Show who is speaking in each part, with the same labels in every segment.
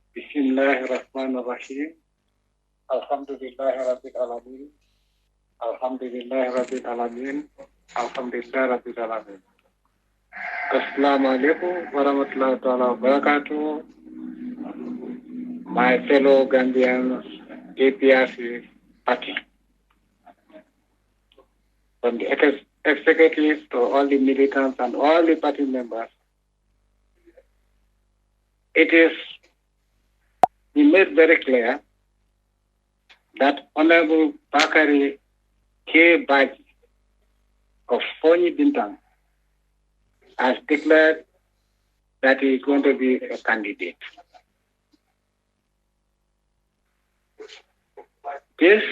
Speaker 1: Bismillahirrahmanirrahim. Alhamdulillah Rabbil Alamin. Alhamdulillah Rabbil Alamin. Alhamdulillah Rabbil Alamin. Assalamu alaikum warahmatullahi wabarakatuh. My fellow Gambians, APRC party, from the executives to all the militants and all the party members, it is been made very clear that Honorable Bakary Badjie of Fonyi Bintang has declared that he is going to be a candidate. This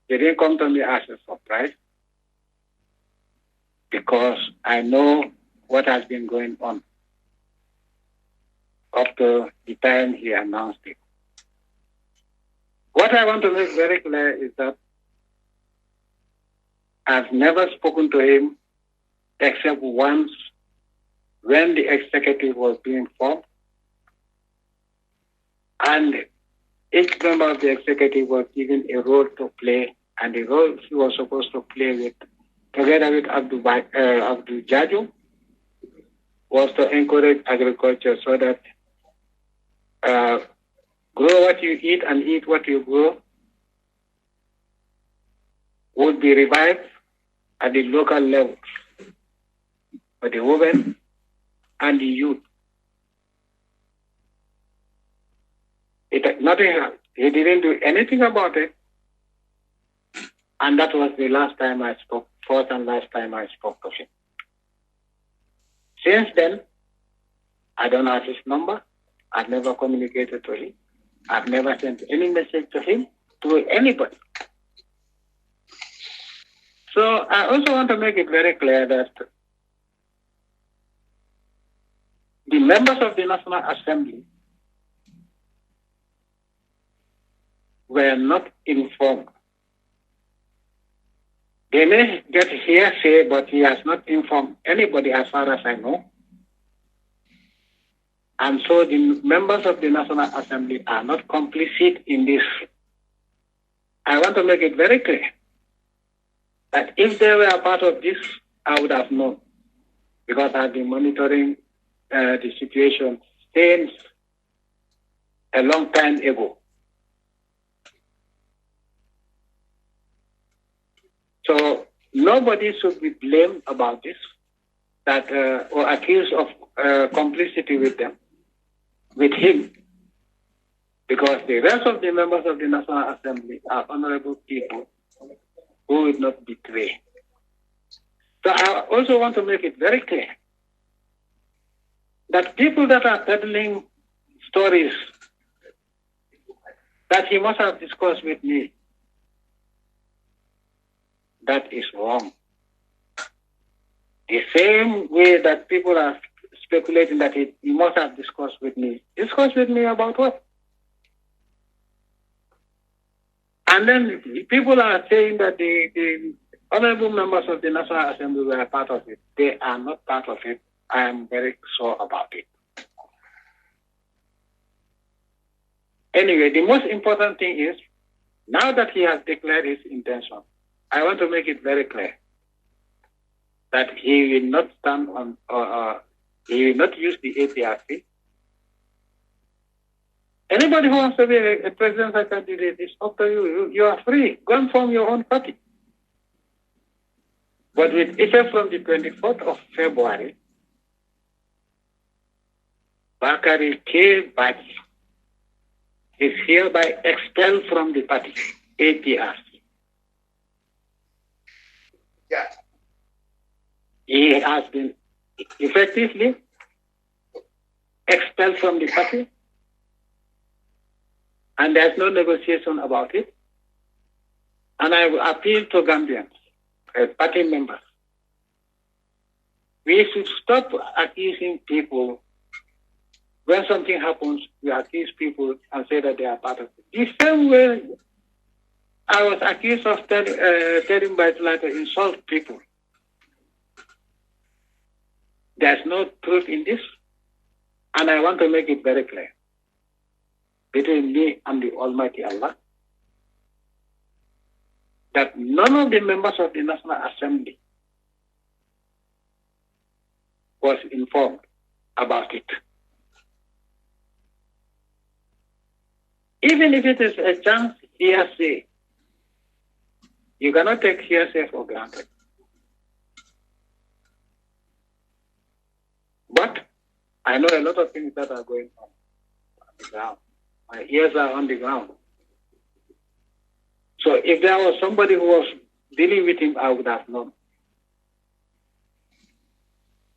Speaker 1: didn't come to me as a surprise because I know what has been going on up to the time he announced it. What I want to make very clear is that I've never spoken to him except once when the executive was being formed, and each member of the executive was given a role to play, and the role he was supposed to play with, together with Abdul Jammeh, was to encourage agriculture so that grow what you eat and eat what you grow would be revived at the local level for the women and the youth. He didn't do anything about it, and that was the last time I spoke, fourth and last time I spoke to him. Since then, I don't have his number. I've never communicated to him. I've never sent any message to him, to anybody. So I also want to make it very clear that the members of the National Assembly were not informed. They may get hearsay, but he has not informed anybody as far as I know. And so the members of the National Assembly are not complicit in this. I want to make it very clear that if they were a part of this, I would have known, because I've been monitoring the situation since a long time ago. So nobody should be blamed about this, that or accused of complicity with him, because the rest of the members of the National Assembly are honorable people who will not betray. So I also want to make it very clear that people that are peddling stories that he must have discussed with me, that is wrong. The same way that people are speculating that he must have discussed with me. Discussed with me about what? And then people are saying that the honorable members of the National Assembly were part of it. They are not part of it. I am very sure about it. Anyway, the most important thing is, now that he has declared his intention, I want to make it very clear that he will not stand on, he will not use the APRC. Anybody who wants to be a presidential candidate, it's up to you. You are free. Go and form your own party. But with effect from the 24th of February, Bakary Badjie is hereby expelled from the party, APRC. Yeah. He has been effectively expelled from the party, and there's no negotiation about it. And I will appeal to Gambians, party members. We should stop accusing people. When something happens, we accuse people and say that they are part of it. The same way I was accused of telling Badjie to insult people. There's no truth in this, and I want to make it very clear between me and the Almighty Allah that none of the members of the National Assembly was informed about it. Even if it is a chance hearsay, you cannot take hearsay for granted. But I know a lot of things that are going on the ground. My ears are on the ground. So if there was somebody who was dealing with him, I would have known.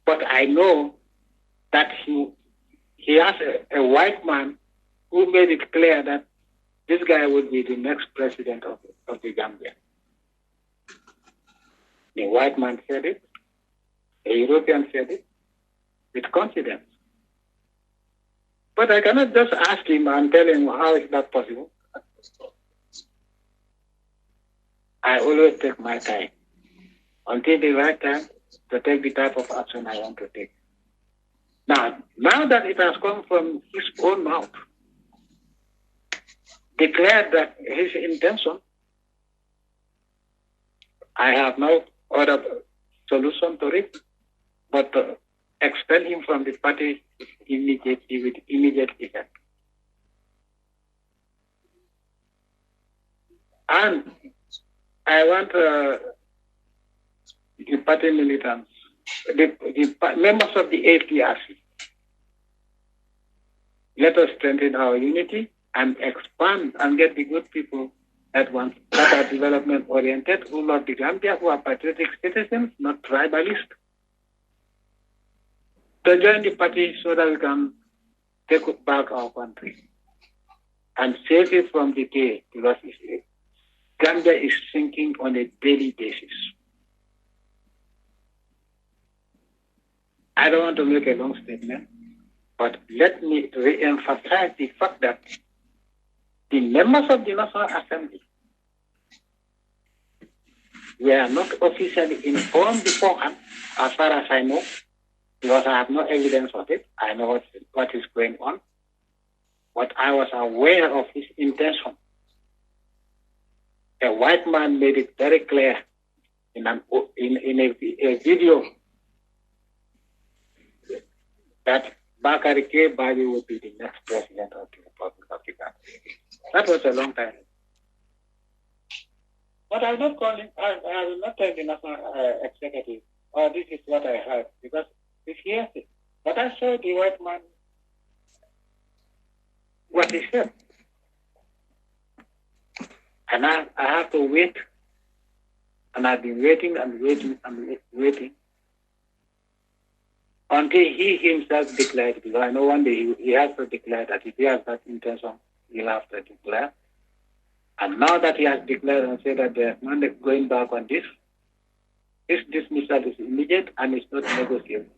Speaker 1: But I know that he has a white man who made it clear that this guy would be the next president of the Gambia. The white man said it, a European said it, with confidence. But I cannot just ask him and tell him how is that possible. I always take my time until the right time to take the type of action I want to take. Now that it has come from his own mouth, declared that his intention, I have no other solution to it but to expel him from the party immediately with immediate effect. And I want the party militants, the members of the APRC, let us strengthen our unity and expand and get the good people that are development oriented, who love the Gambia, who are patriotic citizens, not tribalists, to join the party so that we can take back our country and save it from decay, because Gambia is sinking on a daily basis. I don't want to make a long statement, but let me re-emphasize the fact that the members of the National Assembly were not officially informed beforehand, as far as I know, because I have no evidence of it. I know what is going on, but I was aware of his intention. A white man made it very clear in a video that Bakary Badjie would be the next president of the Republic of Uganda. That was a long time. But I will not call him, I will not tell the national executive, oh, this is what I heard, because if he hears it. But I saw the white man, what he said. And I have to wait. And I've been waiting and waiting and waiting until he himself declared, because I know one day he has to declare that if he has that intention, he'll have to declare. And now that he has declared and said that there's no going back on this dismissal is immediate and it's not negotiable.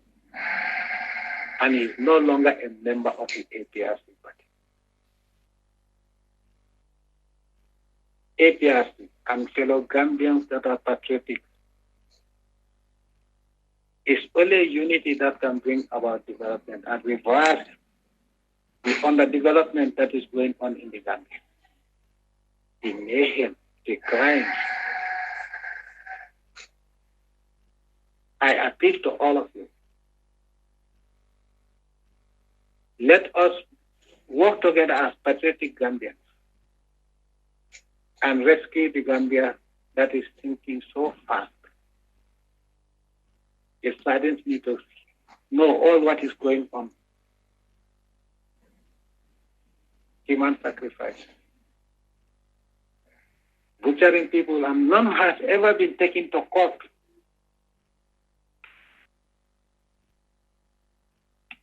Speaker 1: And he's no longer a member of the APRC party. APRC and fellow Gambians that are patriotic, it's only unity that can bring about development and reverse the underdevelopment that is going on in the Gambia. The mayhem, the crimes. I appeal to all of you. Let us work together as patriotic Gambians and rescue the Gambia that is sinking so fast. It saddens me to know all what is going on. Human sacrifice. Butchering people, and none has ever been taken to court.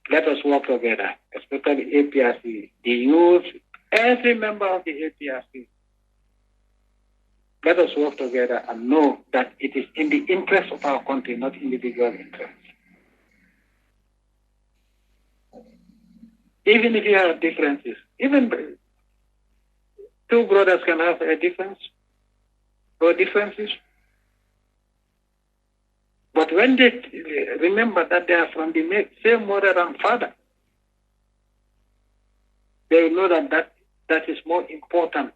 Speaker 1: Let us work together, especially APRC, the youth, every member of the APRC. Let us work together and know that it is in the interest of our country, not individual interests. Even if you have differences, even two brothers can have a difference or differences. But when they remember that they are from the same mother and father, they will know that that is more important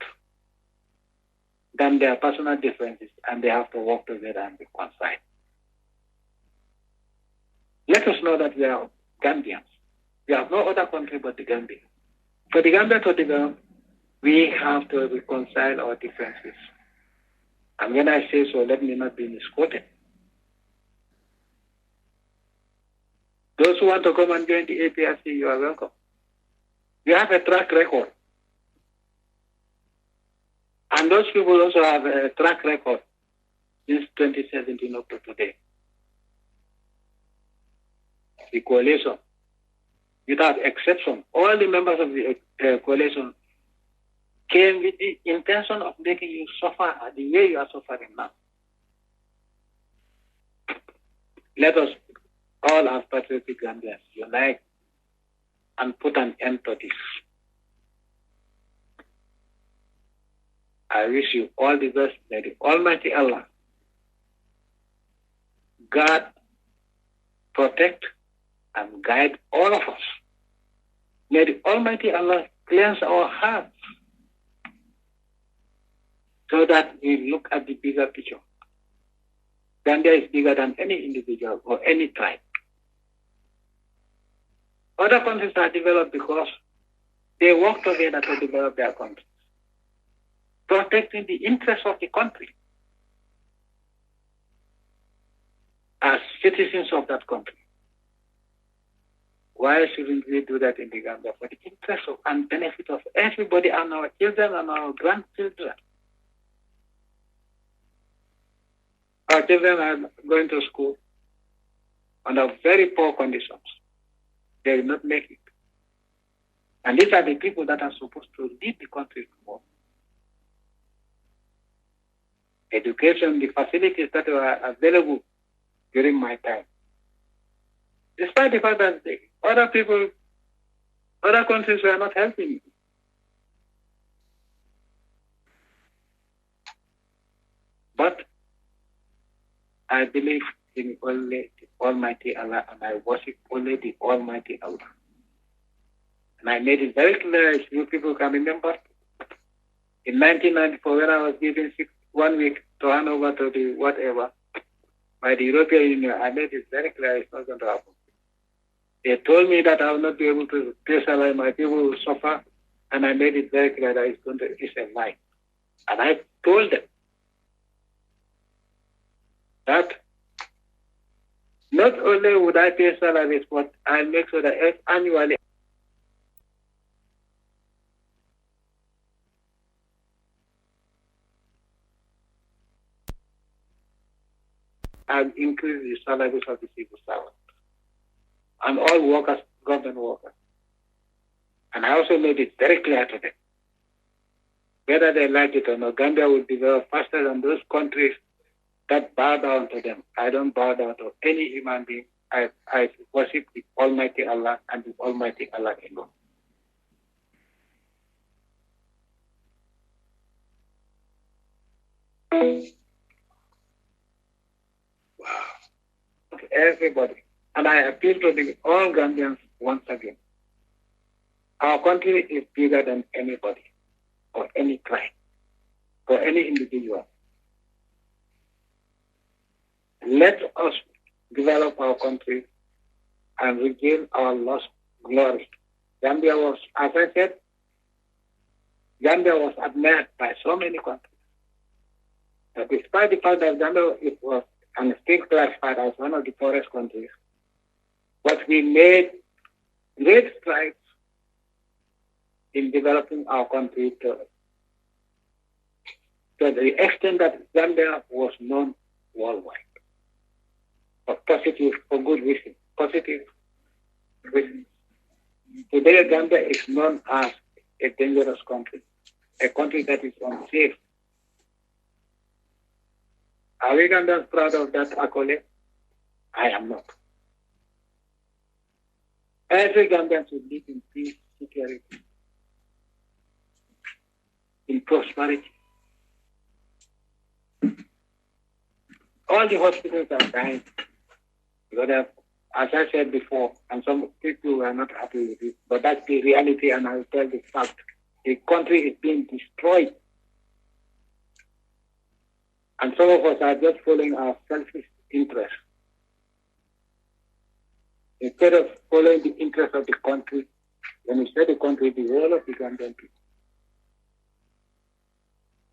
Speaker 1: than their personal differences, and they have to work together and reconcile. Let us know that we are Gambians. We have no other country but the Gambia. For the Gambia to develop, we have to reconcile our differences. And when I say so, let me not be misquoted. Those who want to come and join the APRC, you are welcome. We have a track record. And those people also have a track record since 2017 up to today. The coalition, without exception, all the members of the coalition came with the intention of making you suffer the way you are suffering now. Let us all as patriotic Gambians unite and put an end to this. I wish you all the best. May the Almighty Allah guard, protect, and guide all of us. May the Almighty Allah cleanse our hearts so that we look at the bigger picture. Gambia is bigger than any individual or any tribe. Other countries are developed because they work together to develop their countries, protecting the interests of the country as citizens of that country. Why shouldn't we do that in the Gambia for the interest of and benefit of everybody and our children and our grandchildren? Our children are going to school under very poor conditions. They will not make it. And these are the people that are supposed to lead the country tomorrow. Education, the facilities that were available during my time. Despite the fact that other people, other countries were not helping me. But I believe in only the Almighty Allah, and I worship only the Almighty Allah. And I made it very clear, if you people can remember, in 1994, when I was given 1 week to hand over to the whatever, by the European Union, I made it very clear it's not going to happen. They told me that I will not be able to pay salary, my people will suffer, and I made it very clear that it's a lie. And I told them that not only would I pay salaries, but I'll make sure that annually I'll increase the salaries of the civil servants and all workers, government workers. And I also made it very clear to them, whether they like it or not, Gambia will develop faster than those countries that bow down to them. I don't bow down to any human being. I worship the Almighty Allah and the Almighty Allah alone. Wow. Okay, everybody. And I appeal to all Gambians once again. Our country is bigger than anybody or any tribe or any individual. Let us develop our country and regain our lost glory. Gambia was, as I said, Gambia was admired by so many countries. But despite the fact that Gambia was and still classified as one of the poorest countries, but we made great strides in developing our country to the extent that Gambia was known worldwide. For positive, for good reason, positive reasons. Today, Gambia is known as a dangerous country, a country that is unsafe. Are we Gambians proud of that accolade? I am not. Every Gambian should live in peace, security, in prosperity. All the hospitals are dying. Because as I said before, and some people are not happy with it, but that's the reality, and I will tell the fact the country is being destroyed. And some of us are just following our selfish interest. Instead of following the interest of the country, when we say the country, the whole of the Gambian people.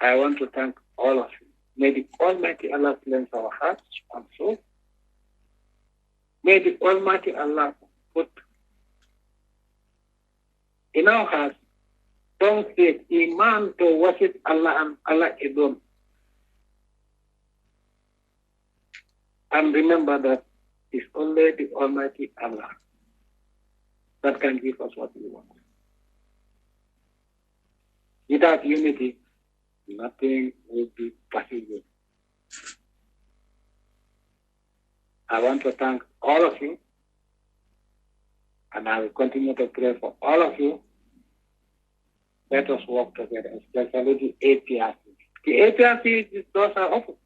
Speaker 1: I want to thank all of you. May the Almighty Allah cleanse our hearts and souls. May the Almighty Allah put in our hearts strong faith, iman to worship Allah and Allah alone. And remember that it's only the Almighty Allah that can give us what we want. Without unity, nothing will be possible. I want to thank all of you, and I will continue to pray for all of you. Let us work together, especially the APRC. The APRC doors are open.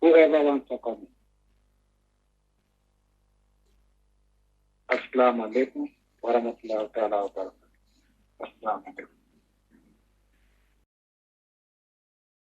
Speaker 1: Whoever wants to come in. Assalamu alaikum wa rahmatullahi wa barakatuh. Assalamu alaikum.